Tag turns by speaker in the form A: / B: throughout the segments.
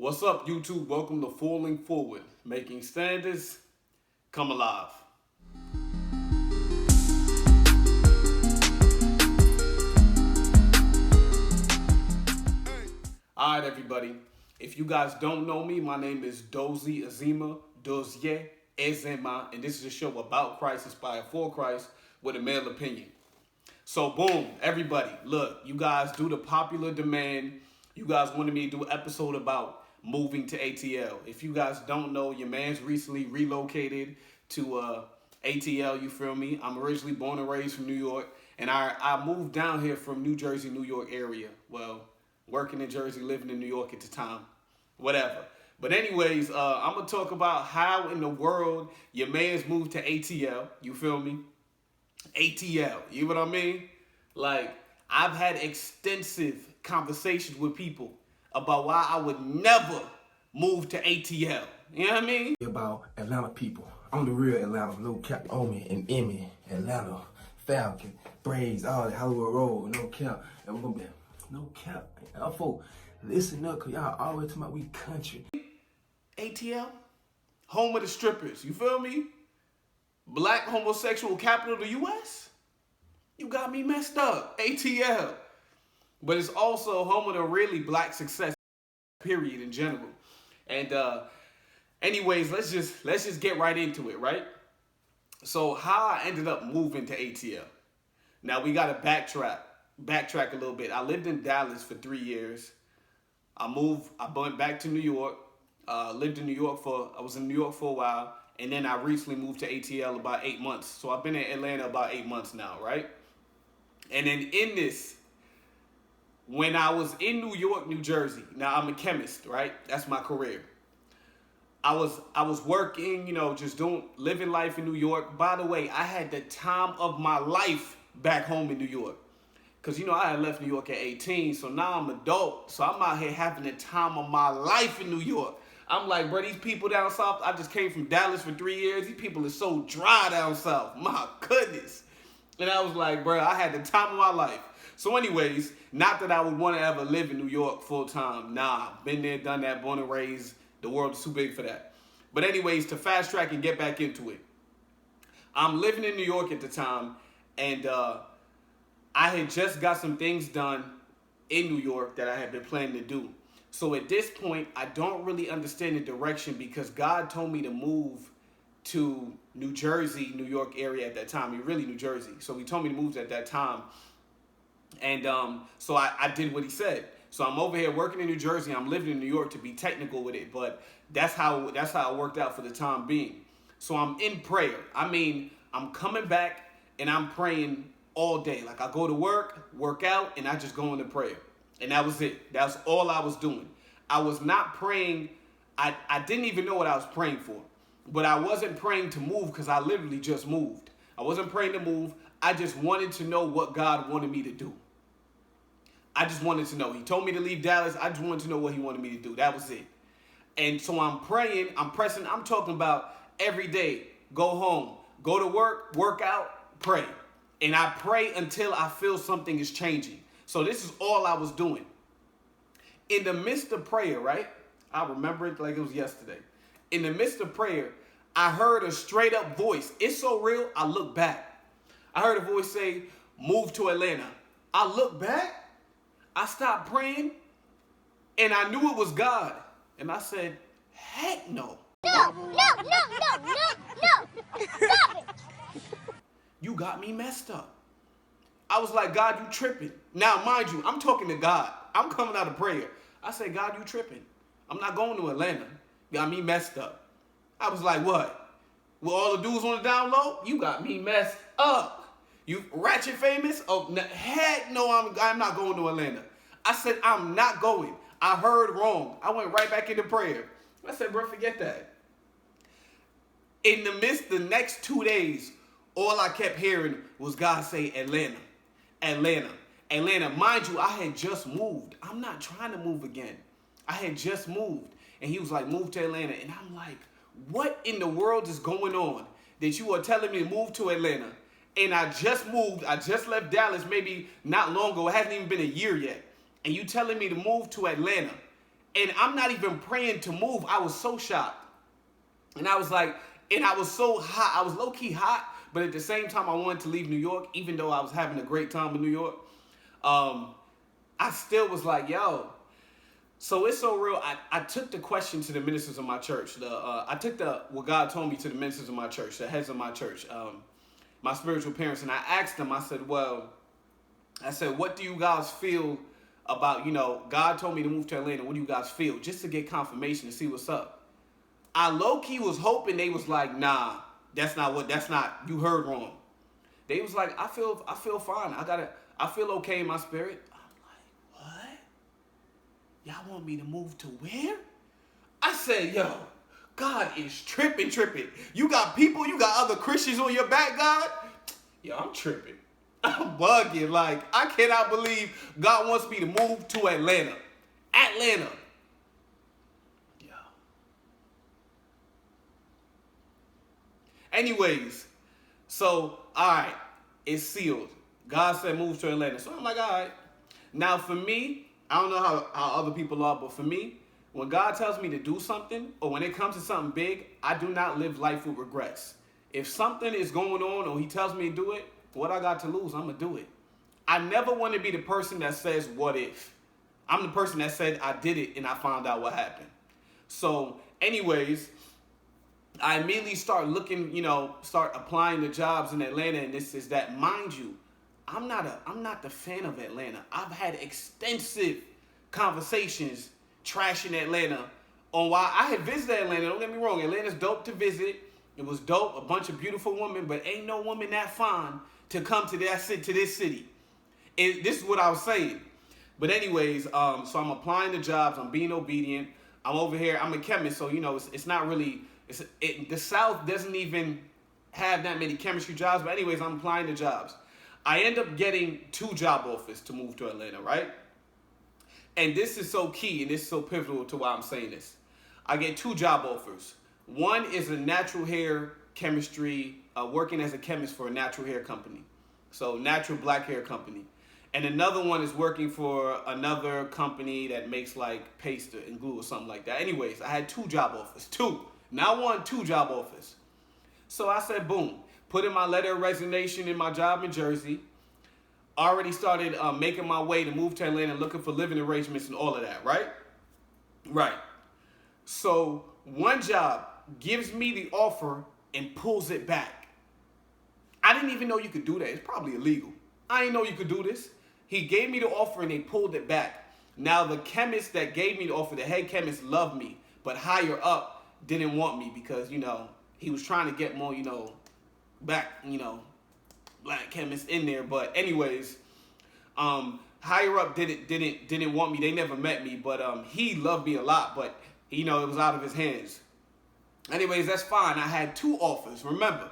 A: What's up, YouTube? Welcome to Falling Forward, making standards come alive. All right, everybody. If you guys don't know me, my name is Dozie, Ezemma, Dozie, Ezemma, and this is a show about Christ, inspired for Christ, with a male opinion. So, boom, everybody, look, you guys do the popular demand. You guys wanted me to do an episode about moving to ATL. If you guys don't know, your man's recently relocated to ATL, you feel me? I'm originally born and raised from New York, and I moved down here from New Jersey, New York area. Well, working in Jersey, living in New York at the time, whatever. But anyways, I'm going to talk about how in the world your man's moved to ATL, you feel me? ATL, you know what I mean? Like, I've had extensive conversations with people about why I would never move to ATL. You know what I mean?
B: About Atlanta people. I'm the real Atlanta, no cap, Omi and Emmy, Atlanta, Falcon, Braves, all that Hollywood Road, no cap. And we're gonna be no cap. Y'all folk, listen up, cause y'all always talking about we country.
A: ATL, home of the strippers, you feel me? Black homosexual capital of the US? You got me messed up, ATL. But it's also home of the really black success, period, in general. And anyways, let's just get right into it, right? So how I ended up moving to ATL. Now we gotta backtrack a little bit. I lived in Dallas for 3 years. I went back to New York. I was in New York for a while, and then I recently moved to ATL about 8 months. So I've been in Atlanta about 8 months now, right? And then in this, when I was in New York, New Jersey, now I'm a chemist, right? That's my career. I was working, just living life in New York. By the way, I had the time of my life back home in New York. Because, I had left New York at 18, so now I'm adult. So I'm out here having the time of my life in New York. I'm like, bro, these people down south, I just came from Dallas for 3 years. These people are so dry down south. My goodness. And I was like, bro, I had the time of my life. So anyways, not that I would want to ever live in New York full time. Nah, been there, done that, born and raised. The world is too big for that. But anyways, to fast track and get back into it. I'm living in New York at the time, and I had just got some things done in New York that I had been planning to do. So at this point, I don't really understand the direction because God told me to move to New Jersey, New York area at that time. Really New Jersey. So he told me to move at that time. And so I did what he said. So I'm over here working in New Jersey. I'm living in New York to be technical with it. But that's how it worked out for the time being. So I'm in prayer. I'm coming back and I'm praying all day. Like I go to work out, and I just go into prayer. And that was it. That's all I was doing. I was not praying. I didn't even know what I was praying for. But I wasn't praying to move because I literally just moved. I wasn't praying to move. I just wanted to know what God wanted me to do. I just wanted to know. He told me to leave Dallas. I just wanted to know what he wanted me to do. That was it. And so I'm praying. I'm pressing. I'm talking about every day. Go home. Go to work out, pray. And I pray until I feel something is changing. So this is all I was doing. In the midst of prayer, right? I remember it like it was yesterday. In the midst of prayer, I heard a straight up voice. It's so real, I look back. I heard a voice say, move to Atlanta. I look back, I stopped praying, and I knew it was God. And I said, heck no.
C: No. Stop it.
A: You got me messed up. I was like, God, you tripping. Now, mind you, I'm talking to God. I'm coming out of prayer. I said, God, you tripping. I'm not going to Atlanta. You got me messed up. I was like, what? With all the dudes on the down low? You got me messed up. You ratchet famous? Oh, heck no, I'm not going to Atlanta. I said, I'm not going. I heard wrong. I went right back into prayer. I said, bro, forget that. In the midst, the next 2 days, all I kept hearing was God say Atlanta, Atlanta, Atlanta. Mind you, I had just moved. I'm not trying to move again. I had just moved. And he was like, move to Atlanta. And I'm like, what in the world is going on that you are telling me to move to Atlanta? And I just moved. I just left Dallas maybe not long ago. It hasn't even been a year yet. And you telling me to move to Atlanta. And I'm not even praying to move. I was so shocked. And I was like, and I was so hot. I was low-key hot, but at the same time, I wanted to leave New York, even though I was having a great time in New York. I still was like, yo. So it's so real. I took the question to the ministers of my church. I took what God told me to the ministers of my church, the heads of my church, my spiritual parents, and I asked them, I said, what do you guys feel about, God told me to move to Atlanta. What do you guys feel? Just to get confirmation to see what's up. I low-key was hoping they was like, nah, that's not, you heard wrong. They was like, I feel fine. I feel okay in my spirit. I'm like, what? Y'all want me to move to where? I said, yo, God is tripping. You got other Christians on your back, God? Yo, I'm tripping. I'm bugging. Like, I cannot believe God wants me to move to Atlanta. Atlanta. Yo. Anyways, so, all right, it's sealed. God said move to Atlanta. So I'm like, all right. Now, for me, I don't know how other people are, but for me, when God tells me to do something, or when it comes to something big, I do not live life with regrets. If something is going on, or he tells me to do it, what I got to lose, I'm going to do it. I never want to be the person that says, what if? I'm the person that said, I did it, and I found out what happened. So, anyways, I immediately start looking, start applying to jobs in Atlanta, and this is that. Mind you, I'm not the fan of Atlanta. I've had extensive conversations trashing Atlanta on why I had visited Atlanta. Don't get me wrong, Atlanta's dope to visit. It was dope, a bunch of beautiful women, but ain't no woman that fine to come to this city. This is what I was saying. But anyways, so I'm applying to jobs. I'm being obedient. I'm over here. I'm a chemist, so it's not really. The South doesn't even have that many chemistry jobs. But anyways, I'm applying to jobs. I end up getting 2 job offers to move to Atlanta, right? And this is so key, and this is so pivotal to why I'm saying this. I get 2 job offers. One is a natural hair chemistry, working as a chemist for a natural hair company. So natural black hair company. And another one is working for another company that makes like paste and glue or something like that. Anyways, I had 2 job offers. 2. Not 1, 2 job offers. So I said, boom. Put in my letter of resignation in my job in Jersey. Already started making my way to move to Atlanta, looking for living arrangements and all of that, right? Right. So one job gives me the offer and pulls it back. I didn't even know you could do that. It's probably illegal. I didn't know you could do this. He gave me the offer and they pulled it back. Now the chemist that gave me the offer, the head chemist, loved me, but higher up didn't want me because, he was trying to get more, black chemists in there. But anyways, higher up didn't want me. They never met me, but he loved me a lot, but it was out of his hands. Anyways, that's fine. I had 2 offers, remember.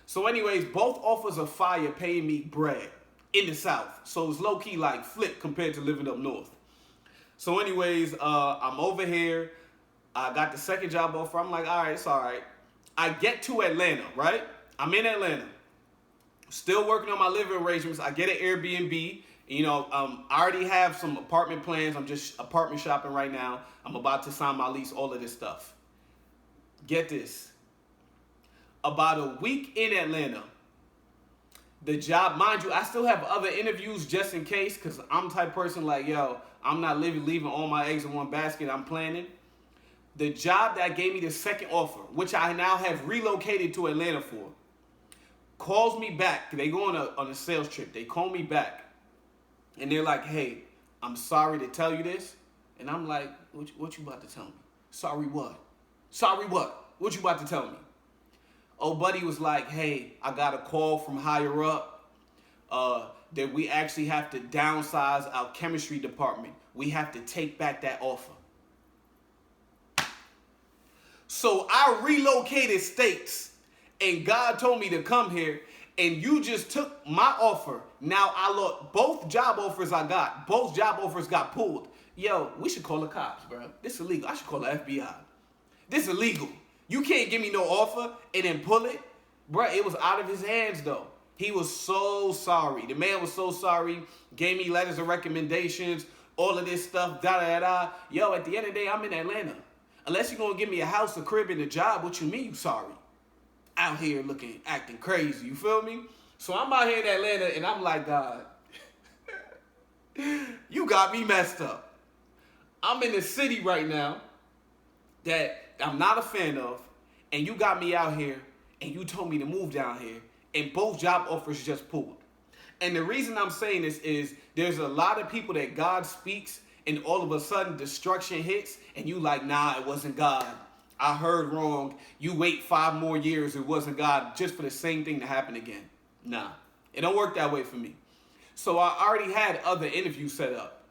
A: So anyways, both offers of fire paying me bread in the South. So it's low-key like flip compared to living up north. So anyways, I'm over here. I got the second job offer. I'm like, all right, it's all right. I get to Atlanta, right? I'm in Atlanta. Still working on my living arrangements. I get an Airbnb. I already have some apartment plans. I'm just apartment shopping right now. I'm about to sign my lease, all of this stuff. Get this. About a week in Atlanta, the job, mind you, I still have other interviews just in case, because I'm the type of person like, yo, I'm not leaving all my eggs in one basket. I'm planning. The job that gave me the second offer, which I now have relocated to Atlanta for, calls me back. They go on a sales trip. They call me back. And they're like, hey, I'm sorry to tell you this. And I'm like, what you about to tell me? Sorry what? Sorry what? What you about to tell me? Oh, buddy was like, hey, I got a call from higher up that we actually have to downsize our chemistry department. We have to take back that offer. So I relocated states, and God told me to come here, and you just took my offer. Now I look, both job offers got pulled. Yo, we should call the cops, bro. This is illegal. I should call the FBI. This is illegal. You can't give me no offer and then pull it. Bro, it was out of his hands, though. He was so sorry. The man was so sorry. Gave me letters of recommendations, all of this stuff, da da da. Yo, at the end of the day, I'm in Atlanta. Unless you're gonna give me a house, a crib, and a job, what you mean you sorry? Out here acting crazy, you feel me? So I'm out here in Atlanta, and I'm like, God, you got me messed up. I'm in a city right now that I'm not a fan of, and you got me out here, and you told me to move down here, and both job offers just pulled. And the reason I'm saying this is there's a lot of people that God speaks, and all of a sudden destruction hits, and you like, nah, it wasn't God. I heard wrong. You wait 5 more years, it wasn't God, just for the same thing to happen again. Nah, it don't work that way for me. So I already had other interviews set up.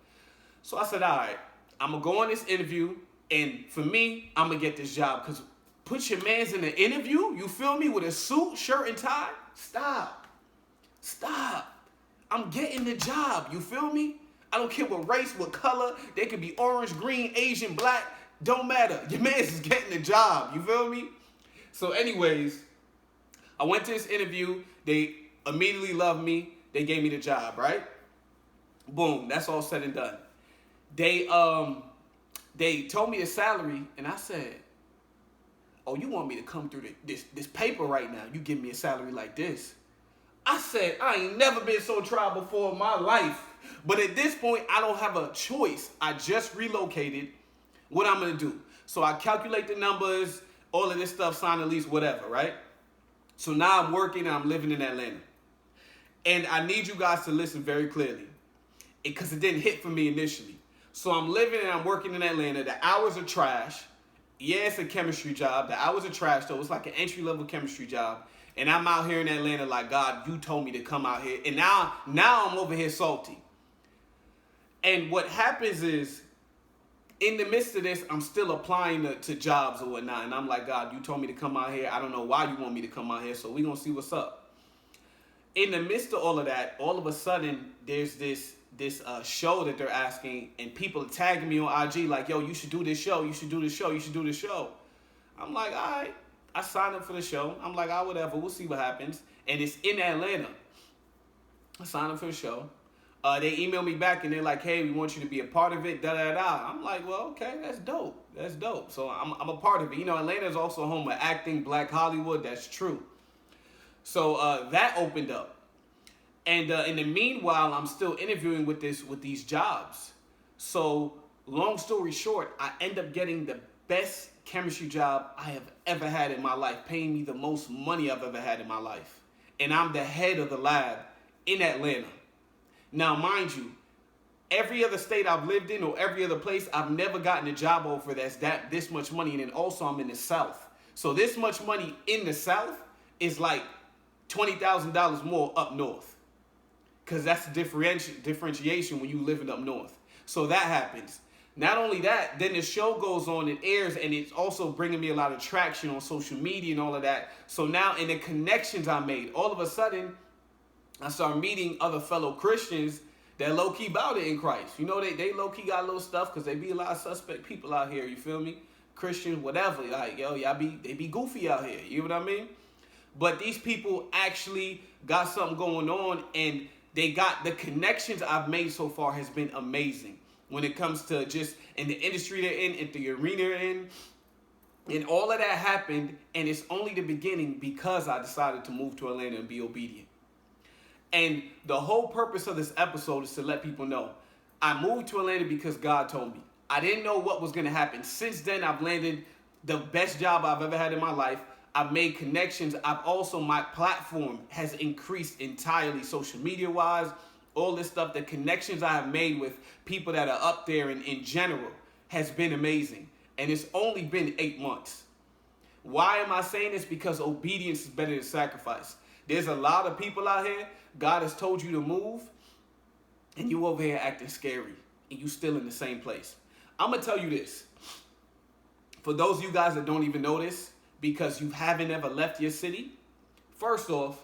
A: So I said, all right, I'm going to go on this interview, and for me, I'm going to get this job. Because put your mans in the interview, you feel me, with a suit, shirt, and tie? Stop. I'm getting the job, you feel me? I don't care what race, what color. They could be orange, green, Asian, black. Don't matter. Your man's is getting the job, you feel me? So anyways, I went to this interview. They immediately loved me. They gave me the job, right? Boom, that's all said and done. They told me the salary, and I said, oh, you want me to come through this paper right now? You give me a salary like this. I said, I ain't never been so tried before in my life. But at this point, I don't have a choice. I just relocated. What I'm going to do? So I calculate the numbers, all of this stuff, sign a lease, whatever, right? So now I'm working and I'm living in Atlanta. And I need you guys to listen very clearly, because it didn't hit for me initially. So I'm living and I'm working in Atlanta. The hours are trash. Yeah, it's a chemistry job. The hours are trash, though. It's like an entry-level chemistry job. And I'm out here in Atlanta like, God, you told me to come out here. And now I'm over here salty. And what happens is, in the midst of this, I'm still applying to jobs or whatnot. And I'm like, God, you told me to come out here. I don't know why you want me to come out here. So we're going to see what's up. In the midst of all of that, all of a sudden, there's this show that they're asking. And people are tagging me on IG like, yo, you should do this show. You should do this show. You should do this show. I'm like, all right. I signed up for the show. I'm like, all right, whatever. We'll see what happens. And it's in Atlanta. I signed up for the show. They emailed me back and they're like, hey, we want you to be a part of it, da-da-da. I'm like, well, okay, that's dope. That's dope. So I'm a part of it. You know, Atlanta is also home of acting, Black Hollywood. That's true. So that opened up. And in the meanwhile, I'm still interviewing with these jobs. So long story short, I end up getting the best chemistry job I have ever had in my life, paying me the most money I've ever had in my life. And I'm the head of the lab in Atlanta. Now, mind you, every other state I've lived in or every other place, I've never gotten a job offer that's this much money. And then also I'm in the South. So this much money in the South is like $20,000 more up north. Because that's the differentiation when you living up north. So that happens. Not only that, then the show goes on and airs, and it's also bringing me a lot of traction on social media and all of that. So now in the connections I made, all of a sudden, I start meeting other fellow Christians that low-key about it in Christ. You know, they low-key got a little stuff because they be a lot of suspect people out here, you feel me? Christians, whatever. Like, yo, they be goofy out here. You know what I mean? But these people actually got something going on, and they got the connections I've made so far has been amazing. When it comes to just in the industry they're in the arena they're in. And all of that happened, and it's only the beginning because I decided to move to Atlanta and be obedient. And the whole purpose of this episode is to let people know I moved to Atlanta because God told me. I didn't know what was going to happen. Since then, I've landed the best job I've ever had in my life. I've made connections. My platform has increased entirely social media wise. All this stuff, the connections I have made with people that are up there and in general has been amazing. And it's only been 8 months. Why am I saying this? Because obedience is better than sacrifice. There's a lot of people out here, God has told you to move, and you over here acting scary, and you still in the same place. I'm going to tell you this. For those of you guys that don't even know this, because you haven't ever left your city, first off,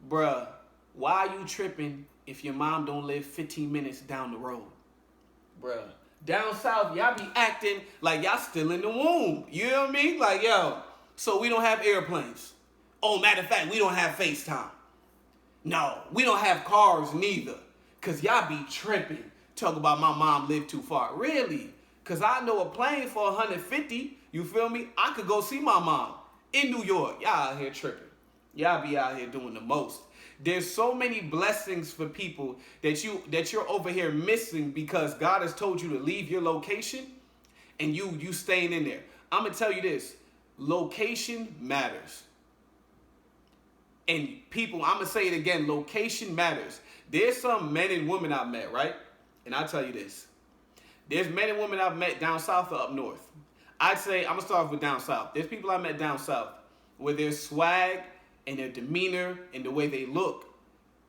A: bruh, why are you tripping if your mom don't live 15 minutes down the road? Bruh. Down south, y'all be acting like y'all still in the womb. You know what I mean? Like, yo, so we don't have airplanes. Oh, matter of fact, we don't have FaceTime. No, we don't have cars neither. Because y'all be tripping. Talk about my mom lived too far. Really? Because I know a plane for 150, you feel me? I could go see my mom in New York. Y'all out here tripping. Y'all be out here doing the most. There's so many blessings for people that you're over here missing because God has told you to leave your location and you staying in there. I'm going to tell you this. Location matters. And people, I'm going to say it again. Location matters. There's some men and women I've met, right? And I'll tell you this. There's men and women I've met down south or up north. I'd say, I'm going to start off with down south. There's people I met down south where their swag and their demeanor and the way they look,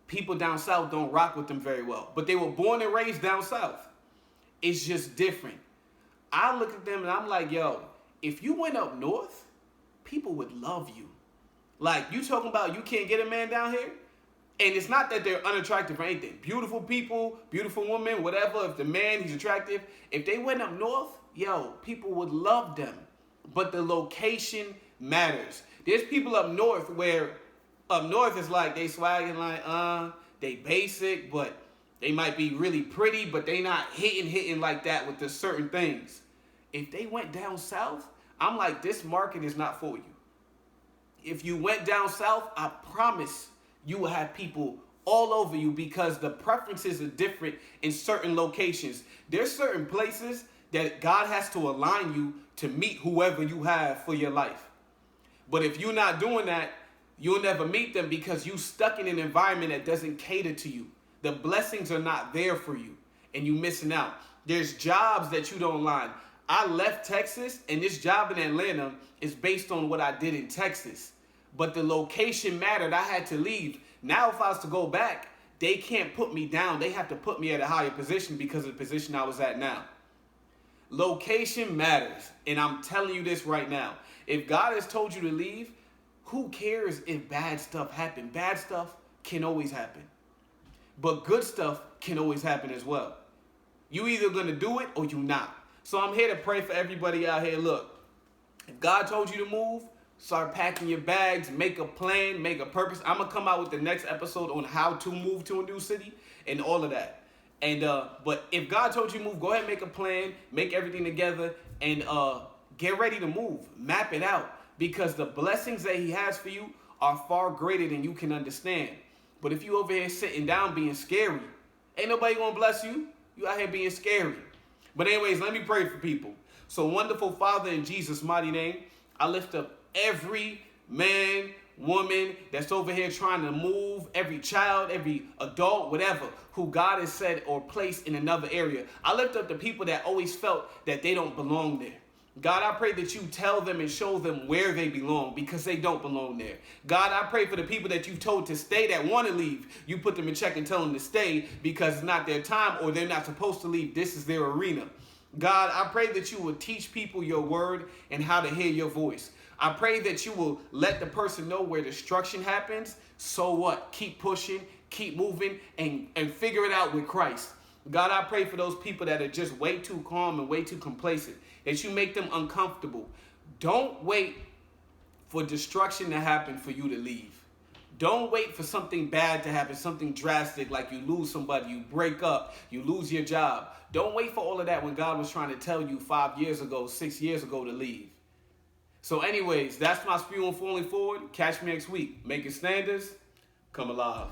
A: people down south don't rock with them very well. But they were born and raised down south. It's just different. I look at them and I'm like, yo, if you went up north, people would love you. Like, you talking about you can't get a man down here? And it's not that they're unattractive or anything. Beautiful people, beautiful women, whatever. If the man, he's attractive. If they went up north, yo, people would love them. But the location matters. There's people up north where up north is like they swagging like, they basic, but they might be really pretty, but they not hitting like that with the certain things. If they went down south, I'm like, this market is not for you. If you went down south, I promise you will have people all over you because the preferences are different in certain locations. There's certain places that God has to align you to meet whoever you have for your life. But if you're not doing that, you'll never meet them because you're stuck in an environment that doesn't cater to you. The blessings are not there for you and you're missing out. There's jobs that you don't line. I left Texas and this job in Atlanta is based on what I did in Texas. But the location mattered. I had to leave. Now if I was to go back, they can't put me down. They have to put me at a higher position because of the position I was at now. Location matters. And I'm telling you this right now. If God has told you to leave, who cares if bad stuff happens? Bad stuff can always happen. But good stuff can always happen as well. You either going to do it or you not. So I'm here to pray for everybody out here. Look, if God told you to move, start packing your bags, make a plan, make a purpose. I'm going to come out with the next episode on how to move to a new city and all of that. And but if God told you to move, go ahead and make a plan, make everything together, and get ready to move. Map it out. Because the blessings that he has for you are far greater than you can understand. But if you over here sitting down being scary, ain't nobody going to bless you. You out here being scary. But anyways, let me pray for people. So wonderful Father, in Jesus' mighty name, I lift up every man, woman that's over here trying to move, every child, every adult, whatever, who God has said or placed in another area. I lift up the people that always felt that they don't belong there. God, I pray that you tell them and show them where they belong because they don't belong there. God, I pray for the people that you've told to stay that want to leave. You put them in check and tell them to stay because it's not their time or they're not supposed to leave. This is their arena. God, I pray that you will teach people your word and how to hear your voice. I pray that you will let the person know where destruction happens. So what? Keep pushing, keep moving, and figure it out with Christ. God, I pray for those people that are just way too calm and way too complacent, that you make them uncomfortable. Don't wait for destruction to happen for you to leave. Don't wait for something bad to happen, something drastic, like you lose somebody, you break up, you lose your job. Don't wait for all of that when God was trying to tell you 5 years ago, 6 years ago to leave. So anyways, that's my spew on falling forward. Catch me next week. Making standards, come alive.